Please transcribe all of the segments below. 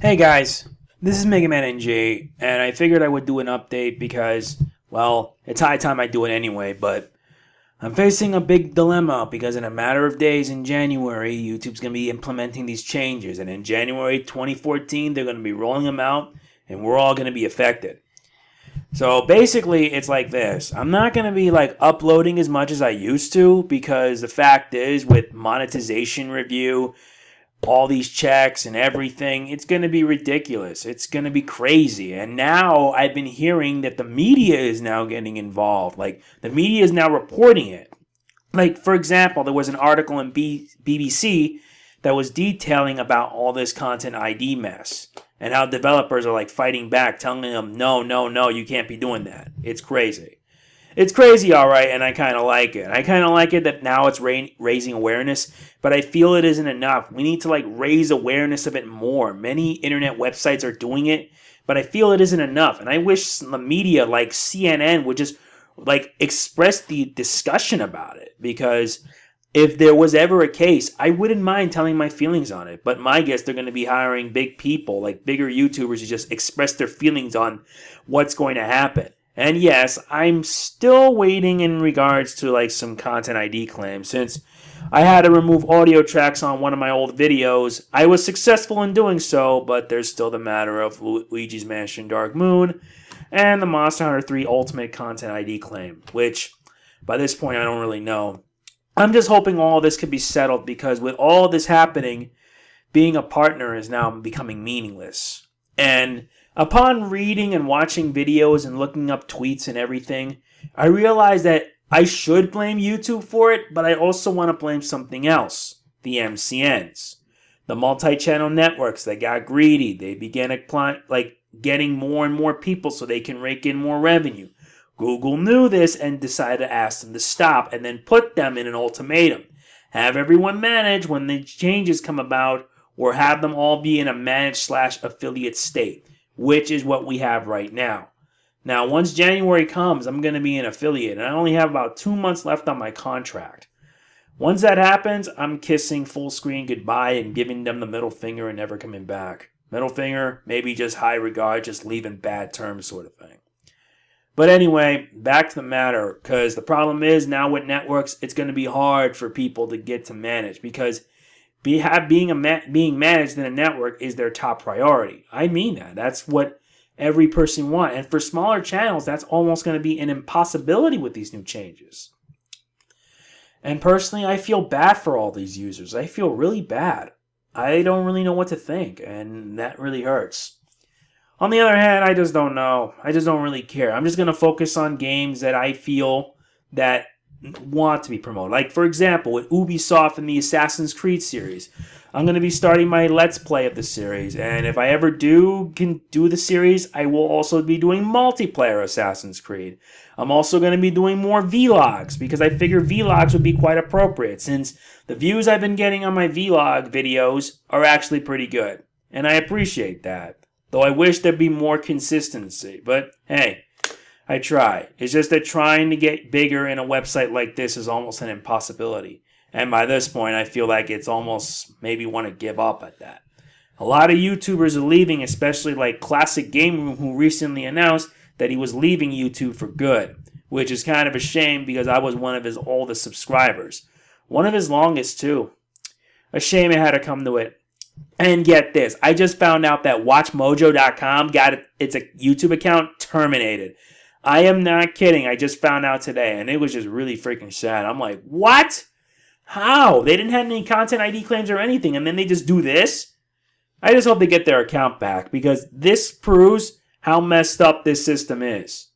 Hey guys, this is Mega Man NG, and I figured I would do an update because, well, it's high time I do it anyway, but I'm facing a big dilemma because in a matter of days in January, YouTube's going to be implementing these changes, and in January 2014, they're going to be rolling them out, and we're all going to be affected. So basically, it's like this. I'm not going to be uploading as much as I used to because the fact is, with monetization review, all these checks and everything, it's going to be ridiculous. It's going to be crazy. And now I've been hearing that the media is now getting involved. The media is now reporting it. For example, there was an article in BBC that was detailing about all this content ID mess and how developers are fighting back, telling them, no, you can't be doing that. It's crazy. It's crazy, all right, and I kind of like it. I kind of like it that now it's raising awareness, but I feel it isn't enough. We need to raise awareness of it more. Many internet websites are doing it, but I feel it isn't enough. And I wish the media like CNN would just express the discussion about it, because if there was ever a case, I wouldn't mind telling my feelings on it. But my guess, they're going to be hiring big people, bigger YouTubers, to just express their feelings on what's going to happen. And yes, I'm still waiting in regards to some content ID claims. Since I had to remove audio tracks on one of my old videos, I was successful in doing so, but there's still the matter of Luigi's Mansion Dark Moon and the Monster Hunter 3 Ultimate Content ID claim, which by this point I don't really know. I'm just hoping all this could be settled, because with all this happening, being a partner is now becoming meaningless. And upon reading and watching videos and looking up tweets and everything, I realized that I should blame YouTube for it, but I also want to blame something else. The MCNs. The multi-channel networks that got greedy. They began getting more and more people so they can rake in more revenue. Google knew this and decided to ask them to stop, and then put them in an ultimatum. Have everyone manage when the changes come about, or have them all be in a managed/affiliate state, which is what we have right now. Now, once January comes, I'm going to be an affiliate, and I only have about 2 months left on my contract. Once that happens, I'm kissing full screen goodbye and giving them the middle finger and never coming back. Middle finger, maybe just high regard, just leaving bad terms sort of thing. But anyway, back to the matter, because the problem is now with networks, it's going to be hard for people to get to manage, because being managed in a network is their top priority. I mean that. That's what every person wants. And for smaller channels, that's almost going to be an impossibility with these new changes. And personally, I feel bad for all these users. I feel really bad. I don't really know what to think, and that really hurts. On the other hand, I just don't know. I just don't really care. I'm just going to focus on games that I feel that want to be promoted. For example, with Ubisoft and the Assassin's Creed series. I'm going to be starting my Let's Play of the series. And if I ever can do the series, I will also be doing multiplayer Assassin's Creed. I'm also going to be doing more vlogs, because I figure vlogs would be quite appropriate, since the views I've been getting on my vlog videos are actually pretty good. And I appreciate that. Though I wish there'd be more consistency. But hey, I try. It's just that trying to get bigger in a website like this is almost an impossibility. And by this point, I feel like it's almost maybe want to give up at that. A lot of YouTubers are leaving, especially Classic Game Room, who recently announced that he was leaving YouTube for good. Which is kind of a shame, because I was one of his oldest subscribers. One of his longest, too. A shame it had to come to it. And get this, I just found out that WatchMojo.com got its YouTube account terminated. I am not kidding. I just found out today, and it was just really freaking sad. I'm like, what? How? They didn't have any content ID claims or anything, and then they just do this? I just hope they get their account back, because this proves how messed up this system is.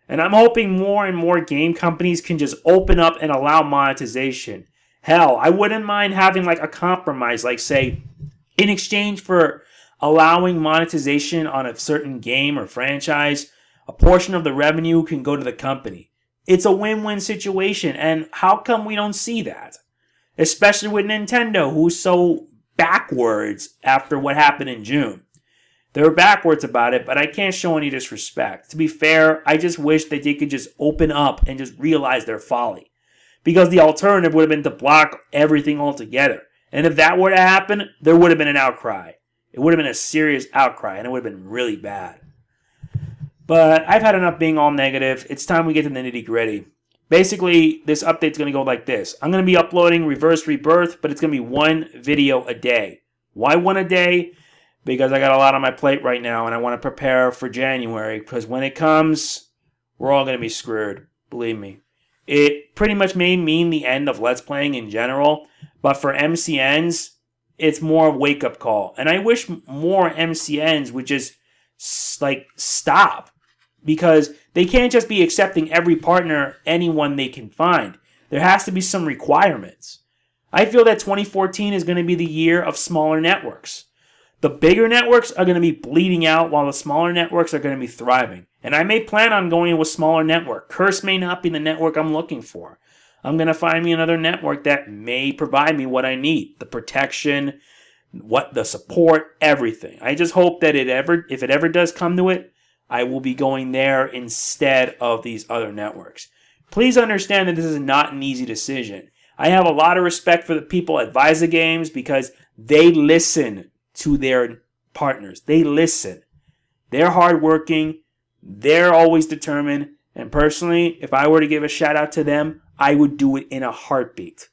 And I'm hoping more and more game companies can just open up and allow monetization. Hell, I wouldn't mind having a compromise, say, in exchange for allowing monetization on a certain game or franchise, a portion of the revenue can go to the company. It's a win-win situation, and how come we don't see that? Especially with Nintendo, who's so backwards after what happened in June. They were backwards about it, but I can't show any disrespect. To be fair, I just wish that they could just open up and just realize their folly. Because the alternative would have been to block everything altogether. And if that were to happen, there would have been an outcry. It would have been a serious outcry, and it would have been really bad. But I've had enough being all negative. It's time we get to the nitty gritty. Basically, this update's going to go like this. I'm going to be uploading Reverse Rebirth, but it's going to be one video a day. Why one a day? Because I got a lot on my plate right now, and I want to prepare for January. Because when it comes, we're all going to be screwed. Believe me. It pretty much may mean the end of Let's Playing in general. But for MCNs, it's more a wake-up call. And I wish more MCNs would just, stop. Because they can't just be accepting every partner, anyone they can find. There has to be some requirements. I feel that 2014 is going to be the year of smaller networks. The bigger networks are going to be bleeding out while the smaller networks are going to be thriving. And I may plan on going to a smaller network. Curse may not be the network I'm looking for. I'm going to find me another network that may provide me what I need. The protection, the support, everything. I just hope that if it ever does come to it, I will be going there instead of these other networks. Please understand that this is not an easy decision. I have a lot of respect for the people at Visa Games because they listen to their partners. They listen. They're hardworking. They're always determined. And personally, if I were to give a shout out to them, I would do it in a heartbeat.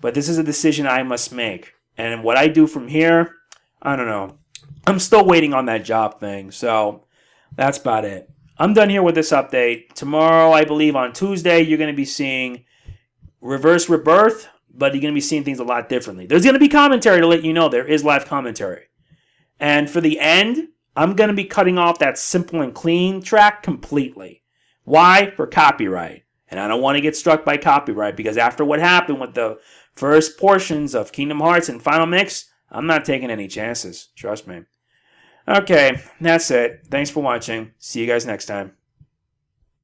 But this is a decision I must make. And what I do from here, I don't know. I'm still waiting on that job thing. So that's about it. I'm done here with this update. Tomorrow, I believe on Tuesday, you're going to be seeing Reverse Rebirth, but you're going to be seeing things a lot differently. There's going to be commentary to let you know there is live commentary. And for the end, I'm going to be cutting off that simple and clean track completely. Why? For copyright. And I don't want to get struck by copyright because after what happened with the first portions of Kingdom Hearts and Final Mix, I'm not taking any chances. Trust me. Okay, that's it. Thanks for watching. See you guys next time.